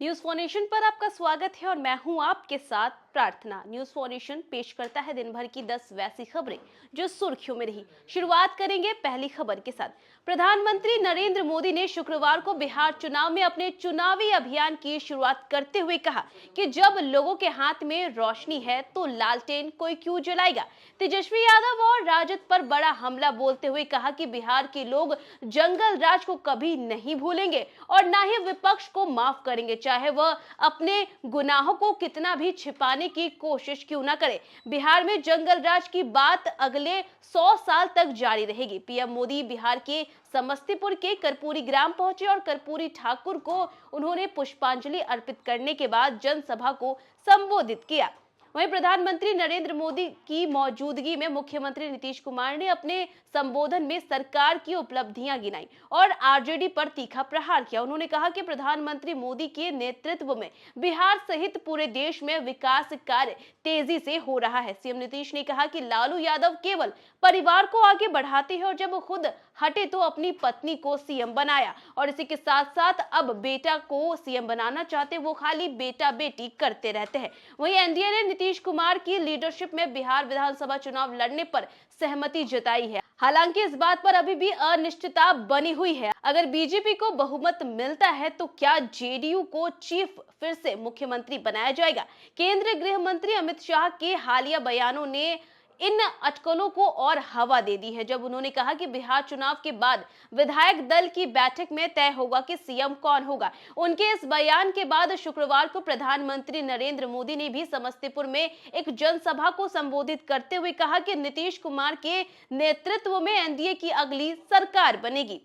News for nation पर आपका स्वागत है और मैं हूं आपके साथ प्रार्थना। न्यूज फॉर नेशन पेश करता है दिन भर की 10 वैसी खबरें जो सुर्खियों में रही। शुरुआत करेंगे पहली खबर के साथ। प्रधानमंत्री नरेंद्र मोदी ने शुक्रवार को बिहार चुनाव में अपने चुनावी अभियान की शुरुआत करते हुए कहा कि जब लोगों के हाथ में रोशनी है तो लालटेन कोई क्यों जलाएगा। तेजस्वी यादव और राजद पर बड़ा हमला बोलते हुए कहा कि बिहार के लोग जंगल राज को कभी नहीं भूलेंगे और ना ही विपक्ष को माफ करेंगे, चाहे वह अपने गुनाहों को कितना भी छिपाने की कोशिश क्यों ना करे। बिहार में जंगल राज की बात अगले 100 साल तक जारी रहेगी। पीएम मोदी बिहार के समस्तीपुर के कर्पूरी ग्राम पहुंचे और कर्पूरी ठाकुर को उन्होंने पुष्पांजलि अर्पित करने के बाद जनसभा को संबोधित किया। वहीं प्रधानमंत्री नरेंद्र मोदी की मौजूदगी में मुख्यमंत्री नीतीश कुमार ने अपने संबोधन में सरकार की उपलब्धियां गिनाई और आरजेडी पर तीखा प्रहार किया। उन्होंने कहा कि प्रधानमंत्री मोदी के नेतृत्व में बिहार सहित पूरे देश में विकास कार्य तेजी से हो रहा है। सीएम नीतीश ने कहा कि लालू यादव केवल परिवार को आगे बढ़ाते हैं और जब खुद हटे तो अपनी पत्नी को सीएम बनाया और इसी के साथ साथ अब बेटा को सीएम बनाना चाहते, वो खाली बेटा बेटी करते रहते हैं। वहीं एनडीए ने नीतीश कुमार की लीडरशिप में बिहार विधानसभा चुनाव लड़ने पर सहमति जताई है। हालांकि इस बात पर अभी भी अनिश्चितता बनी हुई है। अगर बीजेपी को बहुमत मिलता है तो क्या जेडीयू को चीफ फिर से मुख्यमंत्री बनाया जाएगा। केंद्रीय गृह मंत्री अमित शाह के हालिया बयानों ने इन अटकलों को और हवा दे दी है, जब उन्होंने कहा कि बिहार चुनाव के बाद विधायक दल की बैठक में तय होगा कि सीएम कौन होगा। उनके इस बयान के बाद शुक्रवार को प्रधानमंत्री नरेंद्र मोदी ने भी समस्तीपुर में एक जनसभा को संबोधित करते हुए कहा कि नीतीश कुमार के नेतृत्व में एनडीए की अगली सरकार बनेगी।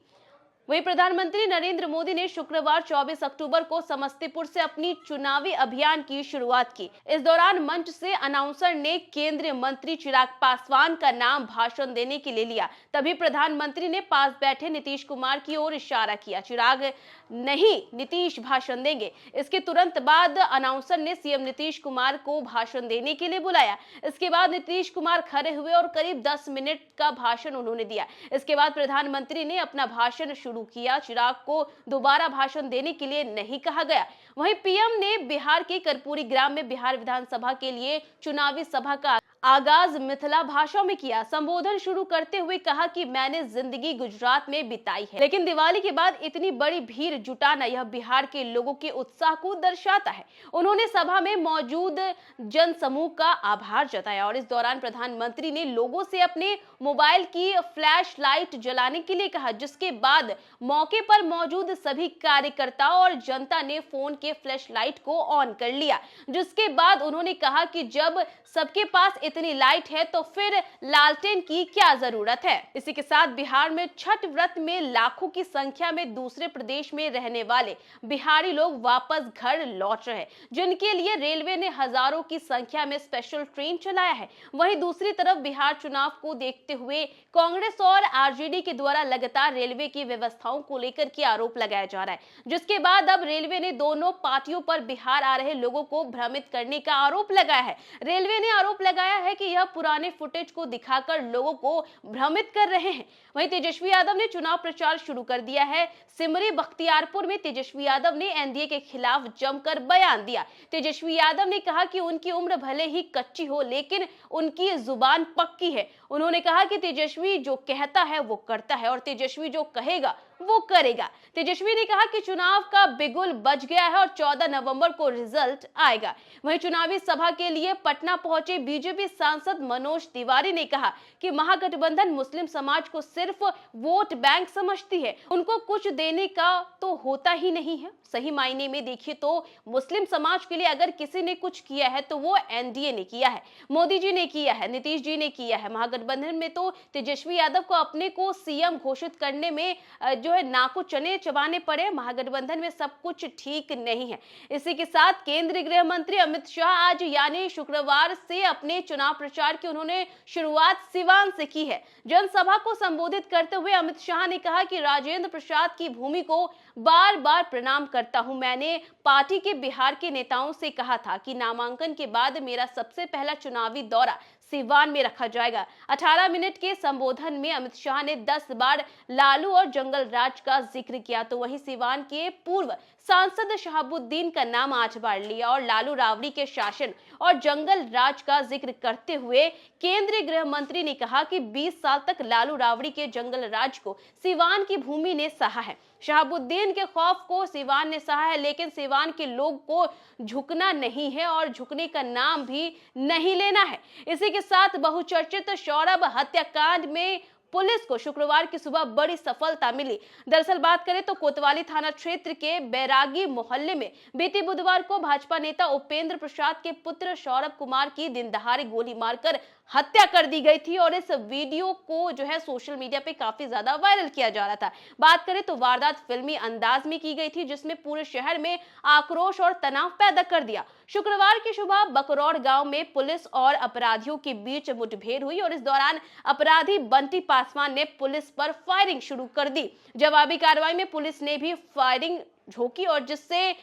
वहीं प्रधानमंत्री नरेंद्र मोदी ने शुक्रवार 24 अक्टूबर को समस्तीपुर से अपनी चुनावी अभियान की शुरुआत की। इस दौरान मंच से अनाउंसर ने केंद्रीय मंत्री चिराग पासवान का नाम भाषण देने के लिए लिया। तभी प्रधानमंत्री ने पास बैठे नीतीश कुमार की ओर इशारा किया। चिराग नहीं, नीतीश भाषण देंगे। इसके तुरंत बाद अनाउंसर ने सीएम नीतीश कुमार को भाषण देने के लिए बुलाया। इसके बाद नीतीश कुमार खड़े हुए और करीब 10 मिनट का भाषण उन्होंने दिया। इसके बाद प्रधानमंत्री ने अपना भाषण शुरू किया। चिराग को दोबारा भाषण देने के लिए नहीं कहा गया। वहीं पीएम ने बिहार के कर्पूरी ग्राम में बिहार विधानसभा के लिए चुनावी सभा का आगाज मिथिला भाषा में किया। संबोधन शुरू करते हुए कहा कि मैंने जिंदगी गुजरात में बिताई है, लेकिन दिवाली के बाद इतनी बड़ी भीड़ जुटाना यह बिहार के लोगों के उत्साह को दर्शाता है। उन्होंने सभा में मौजूद जनसमूह का आभार जताया और इस दौरान प्रधानमंत्री ने लोगों से अपने मोबाइल की फ्लैश लाइट जलाने के लिए कहा, जिसके बाद मौके पर मौजूद सभी कार्यकर्ताओं और जनता ने फोन के फ्लैश लाइट को ऑन कर लिया। जिसके बाद उन्होंने कहा कि जब सबके पास इतनी लाइट है तो फिर लालटेन की क्या जरूरत है। इसी के साथ बिहार में छठ व्रत में लाखों की संख्या में दूसरे प्रदेश में रहने वाले बिहारी लोग वापस घर लौट रहे हैं, जिनके लिए रेलवे ने हजारों की संख्या में स्पेशल ट्रेन चलाया है। वहीं दूसरी तरफ बिहार चुनाव को देखते हुए कांग्रेस और आरजेडी के द्वारा लगातार रेलवे की व्यवस्थाओं को लेकर के आरोप लगाया जा रहा है, जिसके बाद अब रेलवे ने दोनों पार्टियों पर बिहार आ रहे लोगों को भ्रमित करने का आरोप लगाया है। रेलवे ने आरोप लगाया है कि यह पुराने फुटेज को दिखाकर लोगों को भ्रमित कर रहे हैं। वहीं तेजस्वी यादव ने चुनाव प्रचार शुरू कर दिया है। सिमरी बख्तियारपुर में तेजस्वी यादव ने एनडीए के खिलाफ जमकर बयान दिया। तेजस्वी यादव ने कहा कि उनकी उम्र भले ही कच्ची हो लेकिन उनकी जुबान पक्की है। उन्होंने कहा कि तेजस्वी जो कहता है वो करता है और तेजस्वी जो कहेगा वो करेगा। तेजस्वी ने कहा कि चुनाव का बिगुल बज गया है और 14 नवंबर को रिजल्ट आएगा। वहीं चुनावी सभा के लिए पटना पहुंचे बीजेपी सांसद मनोज तिवारी ने कहा कि महागठबंधन मुस्लिम समाज को सिर्फ वोट बैंक समझती है, उनको कुछ देने का तो होता ही नहीं है। सही मायने में देखिए तो मुस्लिम समाज के लिए अगर किसी ने कुछ किया है तो वो एनडीए ने किया है, मोदी जी ने किया है, नीतीश जी ने किया है। महागठबंधन में तो तेजस्वी यादव को अपने को सीएम घोषित करने में जो है नाको चने चबाने पड़े। महागठबंधन में सब कुछ ठीक नहीं है। इसी के साथ केंद्रीय गृह मंत्री अमित शाह आज यानी शुक्रवार से अपने चुनाव प्रचार की उन्होंने शुरुआत सिवान से की है। जनसभा को संबोधित करते हुए अमित शाह ने कहा कि राजेंद्र प्रसाद की भूमि को बार बार प्रणाम करता हूं। मैंने पार्टी के बिहार के नेताओं से कहा था कि नामांकन के बाद मेरा सबसे पहला चुनावी दौरा सीवान में रखा जाएगा। 18 मिनट के संबोधन में अमित शाह ने 10 बार लालू और जंगल राज का जिक्र किया, तो वहीं सीवान के पूर्व सांसद शहाबुद्दीन का नाम 8 बार लिया और लालू राबड़ी के शासन और जंगल राज का जिक्र करते हुए केंद्रीय गृह मंत्री ने कहा कि 20 साल तक लालू राबड़ी के जंगल राज को सीवान की भूमि ने सहा है। शहाबुद्दीन के खौफ को सीवान ने सहा है, लेकिन सीवान के लोग को झुकना नहीं है और झुकने का नाम भी नहीं लेना है। इसी के साथ बहुचर्चित सौरभ हत्याकांड में पुलिस को शुक्रवार की सुबह बड़ी सफलता मिली। दरअसल बात करें तो कोतवाली थाना क्षेत्र के बैरागी मोहल्ले में बीते बुधवार को भाजपा नेता उपेंद्र प्रसाद के पुत्र सौरभ कुमार की दिन दहाड़े गोली मारकर हत्या कर दी गई थी और इस वीडियो को जो है सोशल मीडिया पे काफी ज्यादा वायरल किया जा रहा था। बात करें तो वारदात फिल्मी अंदाज में की गई थी, जिसमें पूरे शहर में आक्रोश और तनाव पैदा कर दिया। शुक्रवार की सुबह बकरौर गांव में पुलिस और अपराधियों के बीच मुठभेड़ हुई और इस दौरान अपराधी बंटी पासवान ने पुलिस पर फायरिंग शुरू कर दी। जवाबी कार्रवाई में पुलिस ने भी फायरिंग झोंकी और जिससे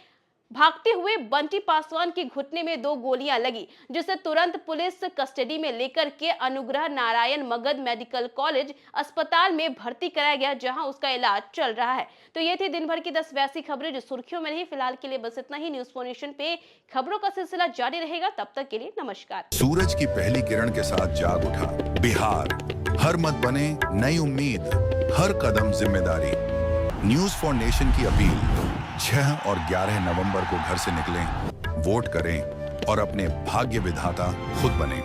भागते हुए बंटी पासवान के घुटने में 2 गोलियां लगी, जिसे तुरंत पुलिस कस्टडी में लेकर के अनुग्रह नारायण मगध मेडिकल कॉलेज अस्पताल में भर्ती कराया गया, जहां उसका इलाज चल रहा है। तो ये थी दिन भर की 10 वैसी खबरें जो सुर्खियों में रही। फिलहाल के लिए बस इतना ही। न्यूज़ फॉर नेशन पे खबरों का सिलसिला जारी रहेगा, तब तक के लिए नमस्कार। सूरज की पहली किरण के साथ जाग उठा बिहार, हर मत बने नई उम्मीद, हर कदम जिम्मेदारी। न्यूज़ फॉर नेशन की अपील, 6 और 11 नवंबर को घर से निकलें, वोट करें और अपने भाग्य विधाता खुद बनें।